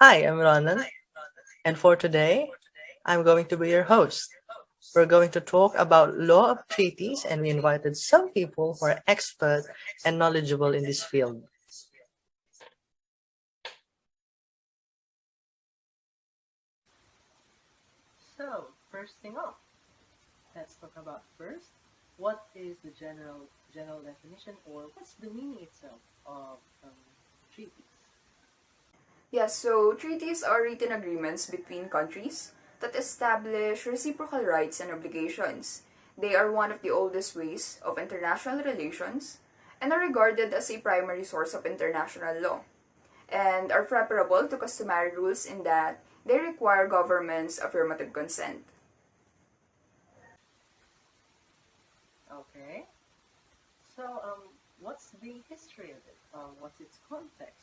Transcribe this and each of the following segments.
Hi, I'm Ronan, and for today, I'm going to be your host. We're going to talk about law of treaties, and we invited some people who are expert and knowledgeable in this field. So, first thing off, let's talk about first what is the general definition, or what's the meaning itself of treaties? Yes, so treaties are written agreements between countries that establish reciprocal rights and obligations. They are one of the oldest ways of international relations and are regarded as a primary source of international law and are preferable to customary rules in that they require governments' affirmative consent. Okay. So, what's the history of it? What's its context?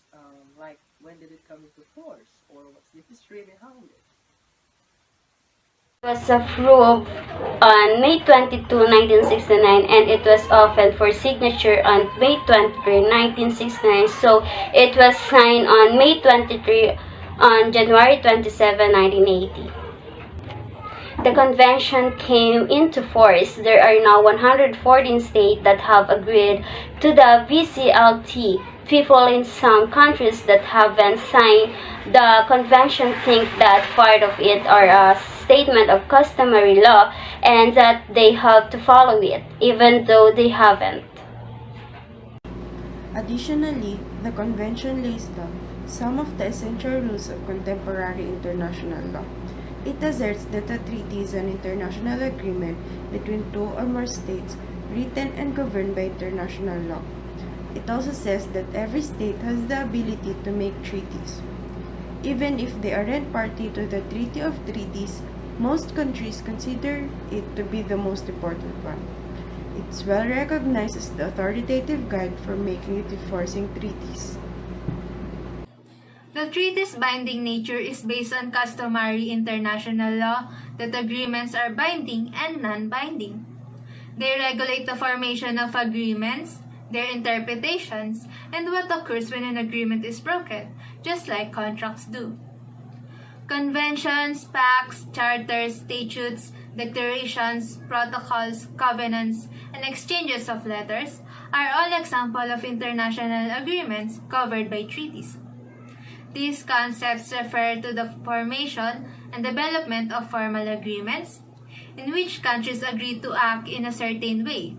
Like, when did it come into force, or what's the history behind it? Was approved on May 22, 1969, and it was opened for signature on May 23, 1969. So it was signed on May 23 on January 27, 1980. The convention came into force. There are now 114 states that have agreed to the BCLT. People in some countries that haven't signed the convention think that part of it are a statement of customary law and that they have to follow it, even though they haven't. Additionally, the Convention lays down some of the essential rules of contemporary international law. It asserts that a treaty is an international agreement between two or more states written and governed by international law. It also says that every state has the ability to make treaties. Even if they aren't party to the Treaty of Treaties, most countries consider it to be the most important one. It's well recognized as the authoritative guide for making and enforcing treaties. The treaty's binding nature is based on customary international law that agreements are binding and non-binding. They regulate the formation of agreements, their interpretations, and what occurs when an agreement is broken, just like contracts do. Conventions, pacts, charters, statutes, declarations, protocols, covenants, and exchanges of letters are all examples of international agreements covered by treaties. These concepts refer to the formation and development of formal agreements in which countries agree to act in a certain way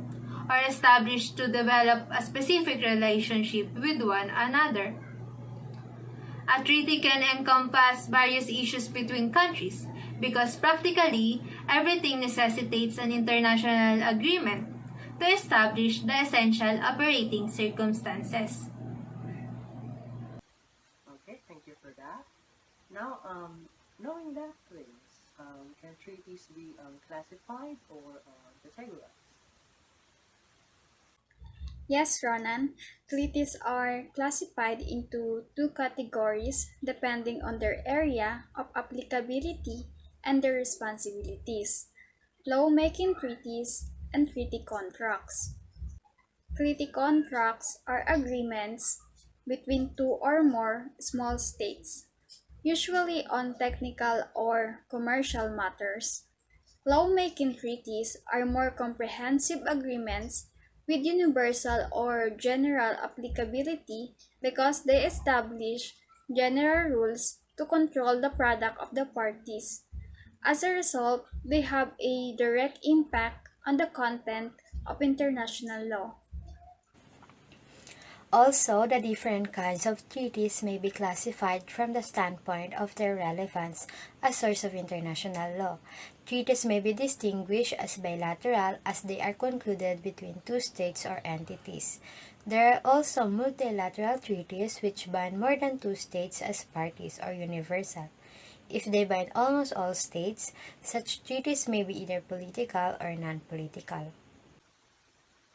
or establish to develop a specific relationship with one another. A treaty can encompass various issues between countries because practically everything necessitates an international agreement to establish the essential operating circumstances. Okay, thank you for that. Now, knowing that, please, can treaties be classified or categorized? Yes, Ronan. Treaties are classified into two categories depending on their area of applicability and their responsibilities: lawmaking treaties and treaty contracts. Treaty contracts are agreements between two or more small states, usually on technical or commercial matters. Lawmaking treaties are more comprehensive agreements with universal or general applicability because they establish general rules to control the product of the parties. As a result, they have a direct impact on the content of international law. Also, the different kinds of treaties may be classified from the standpoint of their relevance as source of international law. Treaties may be distinguished as bilateral as they are concluded between two states or entities. There are also multilateral treaties which bind more than two states as parties or universal. If they bind almost all states, such treaties may be either political or non-political.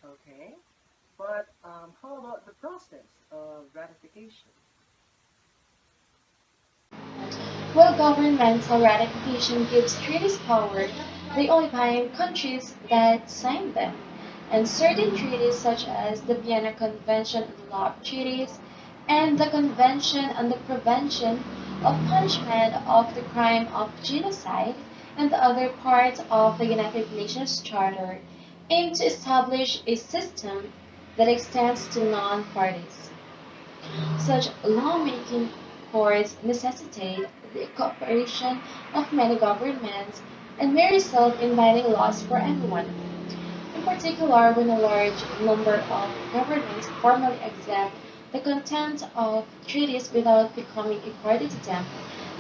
Okay, but how about the process of ratification? While governmental ratification gives treaties power, they only bind countries that sign them, and certain treaties such as the Vienna Convention on the Law of Treaties and the Convention on the Prevention of punishment of the crime of genocide, and the other parts of the United Nations Charter aim to establish a system that extends to non-parties. Such lawmaking courts necessitate the cooperation of many governments and may result in binding laws for everyone. In particular, when a large number of governments formally accept the content of treaties without becoming a party to them,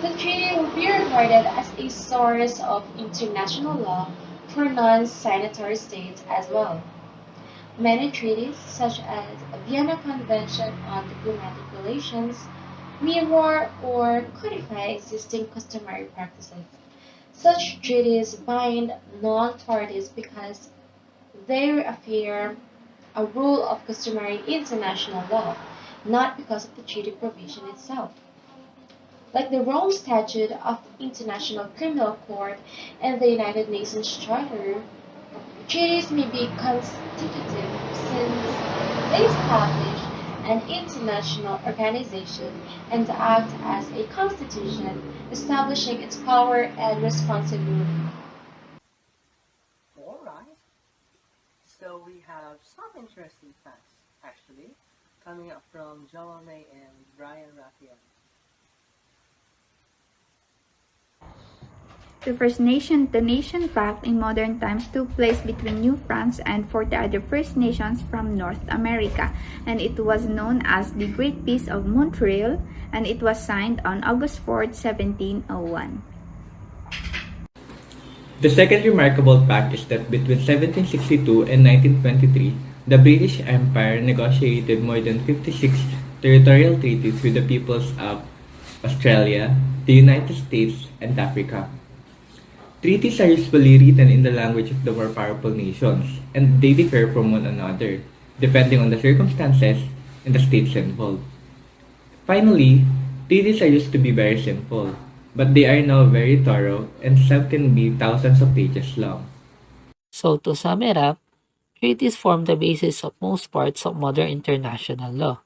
the treaty will be regarded as a source of international law for non-signatory states as well. Many treaties, such as the Vienna Convention on Diplomatic Relations, mirror or codify existing customary practices. Such treaties bind non-parties because they reaffirm a rule of customary international law, not because of the treaty provision itself. Like the Rome Statute of the International Criminal Court and the United Nations Charter, treaties may be constitutive since they establish an international organization and act as a constitution, establishing its power and responsibility. All right. So we have some interesting facts, actually, coming up from JOAH and BRYAN RAFAEL. The first nation-to-nation pact in modern times took place between New France and 40 other First Nations from North America, and it was known as the Great Peace of Montreal, and it was signed on August 4, 1701. The second remarkable fact is that between 1762 and 1923, the British Empire negotiated more than 56 territorial treaties with the peoples of Australia, the United States, and Africa. Treaties are usually written in the language of the more powerful nations, and they differ from one another, depending on the circumstances and the states involved. Finally, treaties are used to be very simple, but they are now very thorough, and some can be thousands of pages long. So to sum it up, treaties form the basis of most parts of modern international law.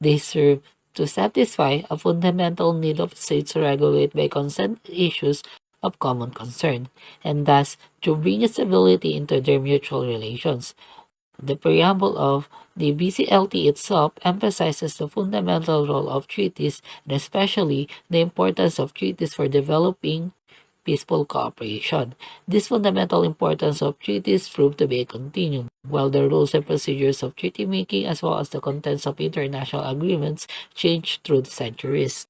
They serve to satisfy a fundamental need of states to regulate by consent issues of common concern, and thus to bring stability into their mutual relations. The preamble of the BCLT itself emphasizes the fundamental role of treaties and especially the importance of treaties for developing peaceful cooperation. This fundamental importance of treaties proved to be a continuum, while the rules and procedures of treaty making as well as the contents of international agreements changed through the centuries.